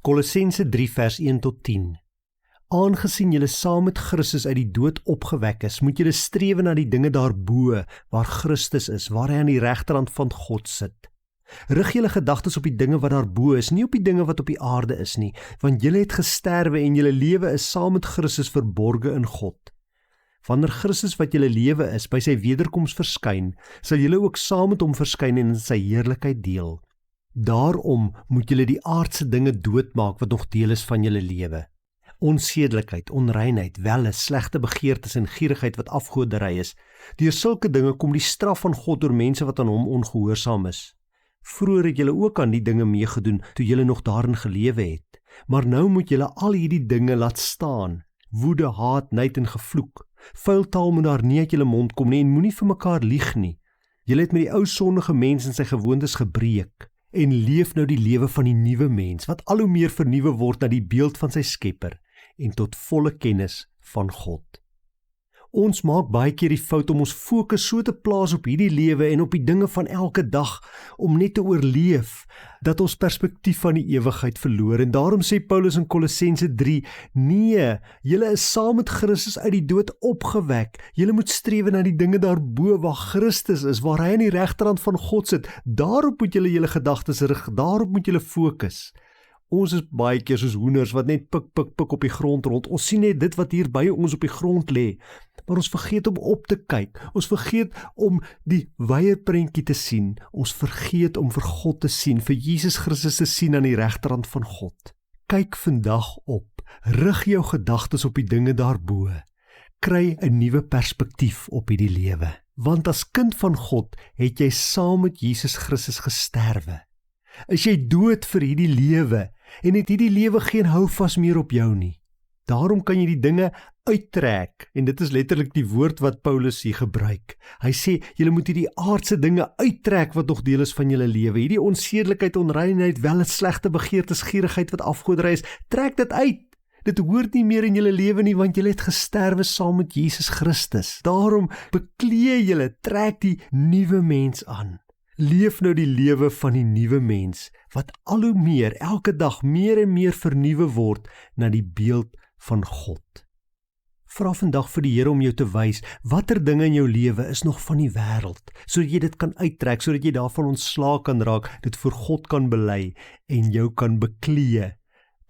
Kolossense 3 vers 1 tot 10. Aangesien julle saam met Christus uit die dood opgewek is, moet julle strewe na die dinge daarbo, waar Christus is, waar hy aan die regterhand van God sit. Rig julle gedagtes op die dinge wat daarbo is, nie op die dinge wat op die aarde is nie, want julle het gesterwe en julle lewe is saam met Christus verborge in God. Wanneer Christus wat julle lewe is, by sy wederkoms verskyn, sal julle ook saam met hom verskyn en in sy heerlikheid deel. Daarom moet julle die aardse dinge doodmaak wat nog deel is van julle lewe. Onsedelikheid, onreinheid, welle, slegte begeertes en gierigheid wat afgoderry is. Deur sulke dinge kom die straf van God oor mense wat aan hom ongehoorsaam is. Vroeger het julle ook aan die dinge meegedoen toe julle nog daarin gelewe het. Maar nou moet julle al hierdie dinge laat staan. Woede, haat, nyd en gevloek. Vuil taal moet daar nie uit julle mond kom nie en moenie vir mekaar lieg nie. Julle het met die ou sondige mens en sy gewoontes gebreek en leef nou die lewe van die nuwe mens wat al hoe meer vernuwe word na die beeld van sy Skepper en tot volle kennis van God. Ons maak baie keer die fout om ons fokus so te plaas op hierdie lewe en op die dinge van elke dag om net te oorleef, dat ons perspektief van die ewigheid verloor. En daarom sê Paulus in Kolossense 3, nee, julle is saam met Christus uit die dood opgewek. Julle moet strewe na die dinge daarbo waar Christus is, waar hy aan die regterhand van God sit. Daarop moet julle julle gedagtes rig, daarop moet julle fokus. Ons is baie keer soos hoenders wat net pik op die grond rond. Ons sien net dit wat hier by ons op die grond lê, maar ons vergeet om op te kyk. Ons vergeet om die wye prentjie te sien. Ons vergeet om vir God te sien, vir Jesus Christus te sien aan die regterhand van God. Kyk vandag op. Rig jou gedagtes op die dinge daarbo. Kry 'n nuwe perspektief op hierdie lewe. Want as kind van God het jy saam met Jesus Christus gesterwe. Is jy dood vir hierdie lewe en het hierdie lewe geen houvas meer op jou nie. Daarom kan jy die dinge uittrek, en dit is letterlik die woord wat Paulus hier gebruik. Hy sê, julle moet hierdie aardse dinge uittrek wat nog deel is van julle lewe. Hierdie onsedelikheid, onreinheid, welle, slegte begeertes, gierigheid wat afgoderry is, trek dit uit. Dit hoort nie meer in julle lewe nie, want julle het gesterwe saam met Jesus Christus. Daarom beklee julle, trek die nuwe mens aan. Leef nou die lewe van die nuwe mens, wat al hoe meer, elke dag meer en meer vernuwe word na die beeld van God. Vra vandag vir die Here om jou te wys, watter dinge in jou lewe is nog van die wêreld, sodat jy dit kan uittrek, sodat jy daarvan ontslae kan raak, dit voor God kan bely en jou kan beklee,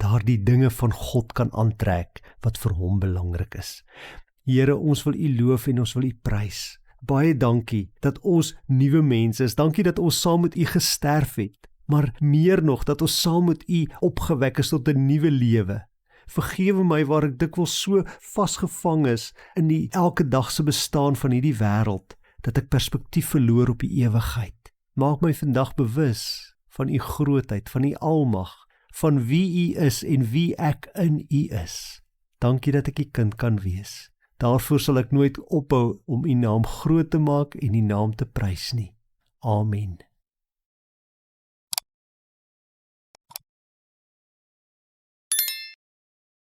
daardie dinge van God kan aantrek, wat vir hom belangrik is. Here, ons wil U loof en ons wil U prys. Baie dankie dat ons nuwe mense is. Dankie dat ons saam met U gesterf het. Maar meer nog, dat ons saam met U opgewek is tot 'n nuwe lewe. Vergewe my waar ek dikwels so vasgevang is in die elke dagse bestaan van hierdie wêreld, dat ek perspektief verloor op die ewigheid. Maak my vandag bewus van U grootheid, van U almag, van wie U is en wie ek in U is. Dankie dat ek U kind kan wees. Daarvoor sal ek nooit ophou om U naam groot te maak en U naam te prys nie. Amen.